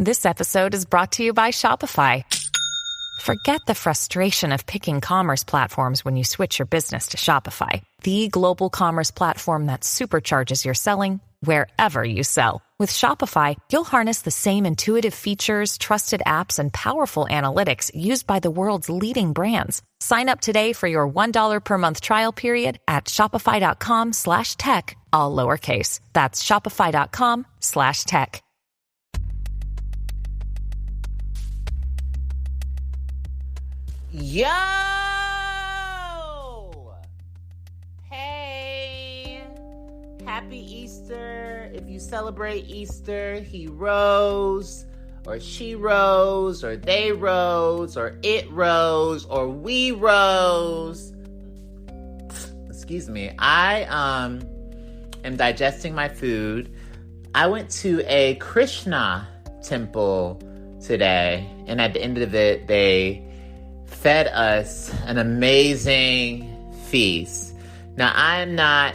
This episode is brought to you by Shopify. Forget the frustration of picking commerce platforms when you switch your business to Shopify, the global commerce platform that supercharges your selling wherever you sell. With Shopify, you'll harness the same intuitive features, trusted apps, and powerful analytics used by the world's leading brands. Sign up today for your $1 per month trial period at shopify.com/tech, all lowercase. That's shopify.com/tech. Yo! Hey! Happy Easter. If you celebrate Easter, he rose, or she rose, or they rose, or it rose, or we rose. Excuse me. I am digesting my food. I went to a Krishna temple today, and at the end of it, they fed us an amazing feast. Now, I am not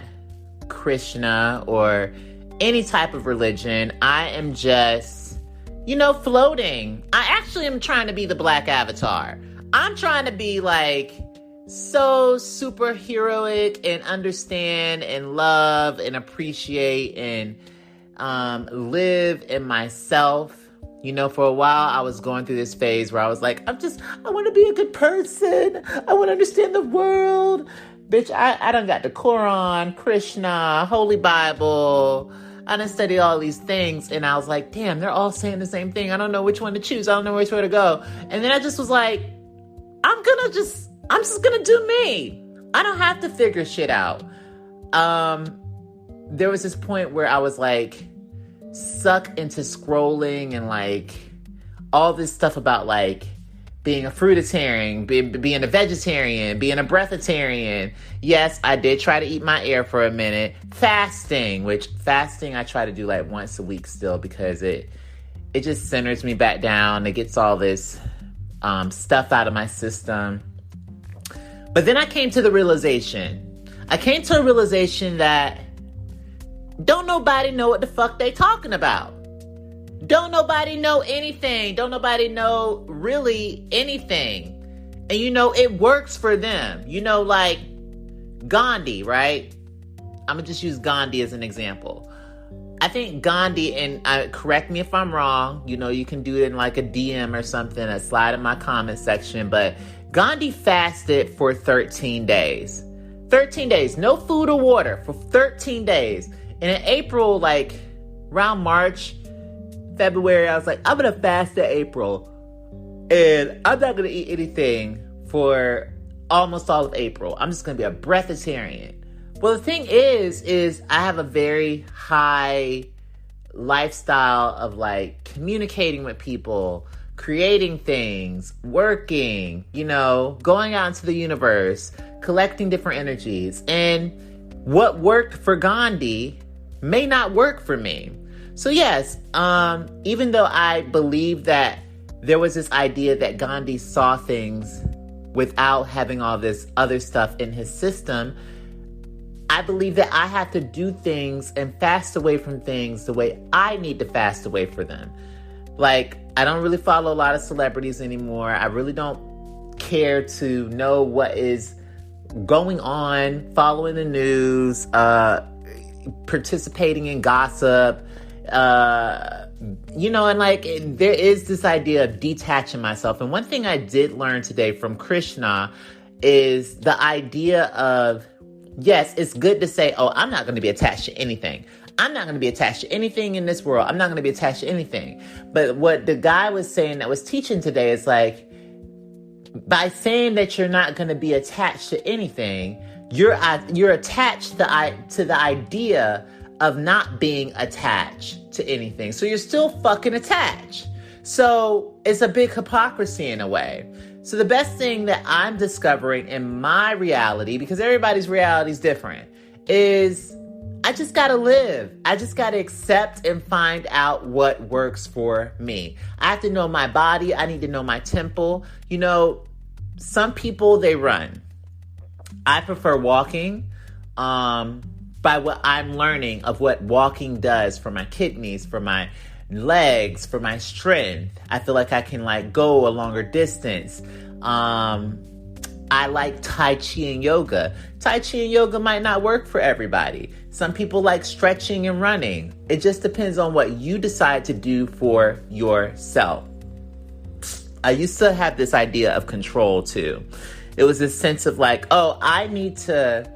Krishna or any type of religion. I am just, floating. I actually am trying to be the Black Avatar. I'm trying to be so superheroic and understand and love and appreciate and live in myself. For a while, I was going through this phase where I was like, I want to be a good person. I want to understand the world. Bitch, I done got the Quran, Krishna, Holy Bible. I done studied all these things. And I was like, damn, they're all saying the same thing. I don't know which one to choose. I don't know which way to go. And then I just was like, I'm just going to do me. I don't have to figure shit out. There was this point where I was sucked into scrolling and all this stuff about being a fruitarian, being a vegetarian, being a breatharian. Yes, I did try to eat my air for a minute. Fasting I try to do once a week still because it just centers me back down. It gets all this stuff out of my system. But then I came to a realization that don't nobody know what the fuck they talking about. Don't nobody know anything. Don't nobody know really anything. And it works for them. Gandhi, right? I'm going to just use Gandhi as an example. I think Gandhi, and correct me if I'm wrong, you can do it in a DM or something, a slide in my comment section, but Gandhi fasted for 13 days. 13 days, no food or water for 13 days. And in April, around March, February, I was like, I'm going to fast in April. And I'm not going to eat anything for almost all of April. I'm just going to be a breatharian. Well, the thing is I have a very high lifestyle of communicating with people, creating things, working, going out into the universe, collecting different energies. And what worked for Gandhi may not work for me. So yes, even though I believe that there was this idea that Gandhi saw things without having all this other stuff in his system, I believe that I have to do things and fast away from things the way I need to fast away from them. I don't really follow a lot of celebrities anymore. I really don't care to know what is going on, following the news, participating in gossip, and there is this idea of detaching myself. And one thing I did learn today from Krishna is the idea of, yes, it's good to say, oh, I'm not going to be attached to anything. I'm not going to be attached to anything in this world. I'm not going to be attached to anything. But what the guy was saying that was teaching today is by saying that you're not going to be attached to anything, you're attached to the idea of not being attached to anything. So you're still fucking attached. So it's a big hypocrisy in a way. So the best thing that I'm discovering in my reality, because everybody's reality is different, is I just got to live. I just got to accept and find out what works for me. I have to know my body. I need to know my tempo. Some people, they run. I prefer walking. By what I'm learning of what walking does for my kidneys, for my legs for my strength. I feel like I can like go a longer distance. I like Tai Chi and yoga. Tai Chi and yoga might not work for everybody. Some people like stretching and running. It just depends on what you decide to do for yourself. I used to have this idea of control too. It was this sense of like, oh, I need to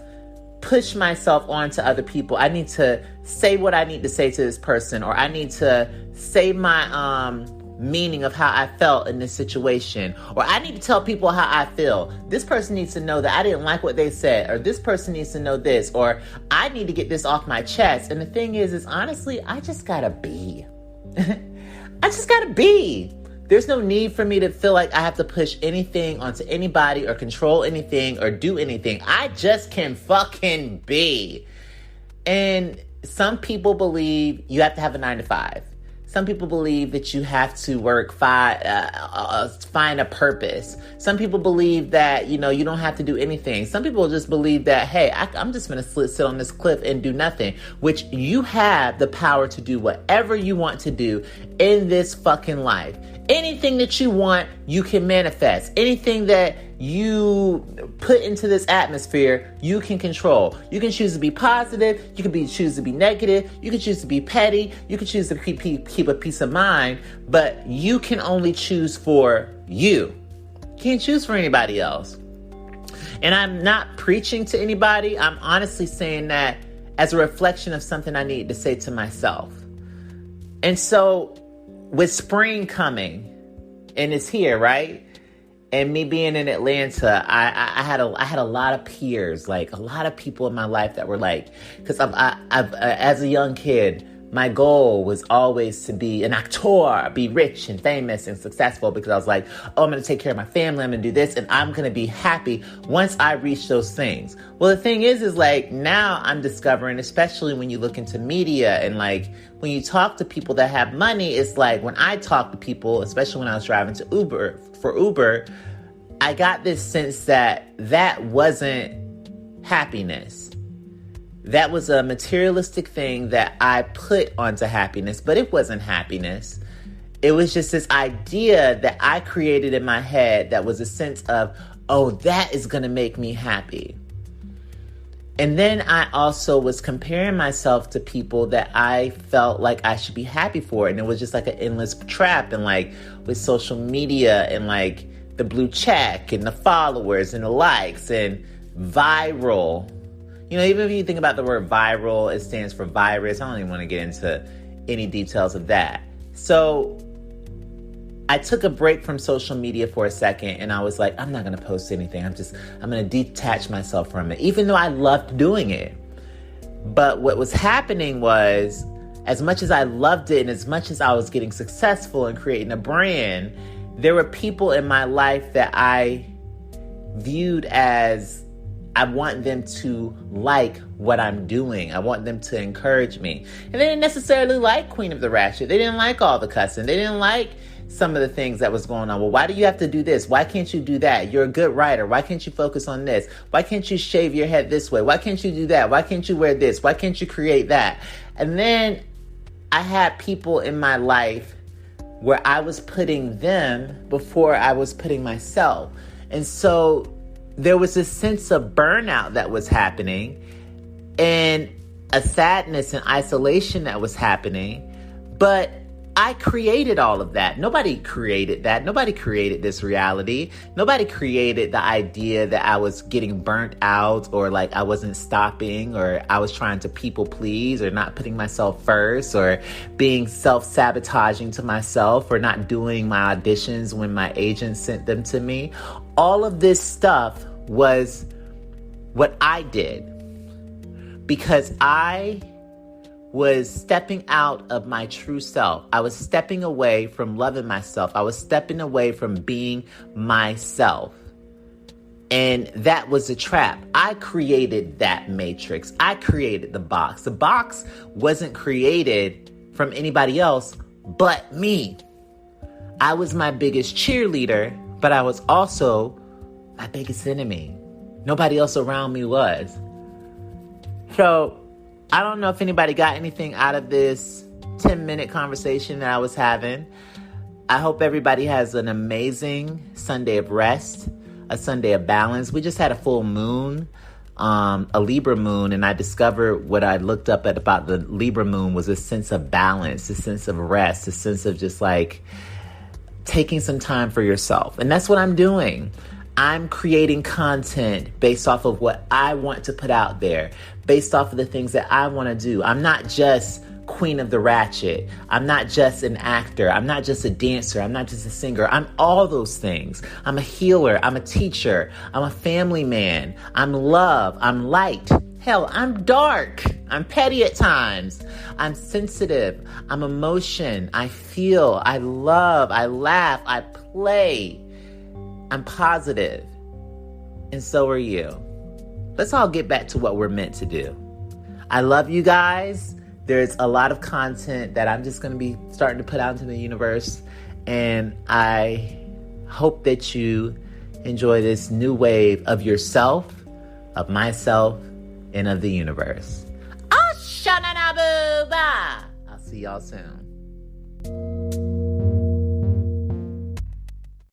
push myself onto other people. I need to say what I need to say to this person, or I need to say my meaning of how I felt in this situation, or I need to tell people how I feel. This person needs to know that I didn't like what they said, or this person needs to know this, or I need to get this off my chest. And the thing is honestly, I just gotta be. I just gotta be. There's no need for me to feel like I have to push anything onto anybody or control anything or do anything. I just can fucking be. And some people believe you have to have a 9-to-5. Some people believe that you have to work, find a purpose. Some people believe that, you don't have to do anything. Some people just believe that, hey, I'm just going to sit on this cliff and do nothing, which you have the power to do whatever you want to do in this fucking life. Anything that you want, you can manifest. Anything that you put into this atmosphere, you can control. You can choose to be positive. You can choose to be negative. You can choose to be petty. You can choose to keep a peace of mind. But you can only choose for you. You can't choose for anybody else. And I'm not preaching to anybody. I'm honestly saying that as a reflection of something I need to say to myself. And so, with spring coming, and it's here, right? And me being in Atlanta, I had a lot of peers, like a lot of people in my life that were like, because I've as a young kid, my goal was always to be an actor, be rich and famous and successful, because I was like, oh, I'm going to take care of my family, I'm going to do this, and I'm going to be happy once I reach those things. Well, the thing is like now I'm discovering, especially when you look into media and like when you talk to people that have money, it's like when I talk to people, especially when I was driving to Uber, I got this sense that wasn't happiness. That was a materialistic thing that I put onto happiness, but it wasn't happiness. It was just this idea that I created in my head that was a sense of, oh, that is going to make me happy. And then I also was comparing myself to people that I felt like I should be happy for. And it was just like an endless trap. And like with social media and like the blue check and the followers and the likes and viral. Even if you think about the word viral, it stands for virus. I don't even want to get into any details of that. So I took a break from social media for a second and I was like, I'm not going to post anything. I'm going to detach myself from it, even though I loved doing it. But what was happening was, as much as I loved it and as much as I was getting successful and creating a brand, there were people in my life that I viewed as, I want them to like what I'm doing. I want them to encourage me. And they didn't necessarily like Queen of the Ratchet. They didn't like all the cussing. They didn't like some of the things that was going on. Well, why do you have to do this? Why can't you do that? You're a good writer. Why can't you focus on this? Why can't you shave your head this way? Why can't you do that? Why can't you wear this? Why can't you create that? And then I had people in my life where I was putting them before I was putting myself. And so there was a sense of burnout that was happening and a sadness and isolation that was happening. But I created all of that. Nobody created that. Nobody created this reality. Nobody created the idea that I was getting burnt out or like I wasn't stopping or I was trying to people please or not putting myself first or being self-sabotaging to myself or not doing my auditions when my agent sent them to me. All of this stuff was what I did because I was stepping out of my true self. I was stepping away from loving myself. I was stepping away from being myself. And that was a trap. I created that matrix. I created the box. The box wasn't created from anybody else but me. I was my biggest cheerleader, but I was also my biggest enemy. Nobody else around me was. So I don't know if anybody got anything out of this 10-minute conversation that I was having. I hope everybody has an amazing Sunday of rest, a Sunday of balance. We just had a full moon, a Libra moon, and I discovered what I looked up at about the Libra moon was a sense of balance, a sense of rest, a sense of just like taking some time for yourself. And that's what I'm doing. I'm creating content based off of what I want to put out there, based off of the things that I want to do. I'm not just Queen of the Ratchet. I'm not just an actor. I'm not just a dancer. I'm not just a singer. I'm all those things. I'm a healer. I'm a teacher. I'm a family man. I'm love. I'm light. Hell, I'm dark. I'm petty at times. I'm sensitive. I'm emotion. I feel. I love. I laugh. I play. I'm positive. And so are you. Let's all get back to what we're meant to do. I love you guys. There's a lot of content that I'm just going to be starting to put out into the universe. And I hope that you enjoy this new wave of yourself, of myself, and of the universe. I'll see y'all soon.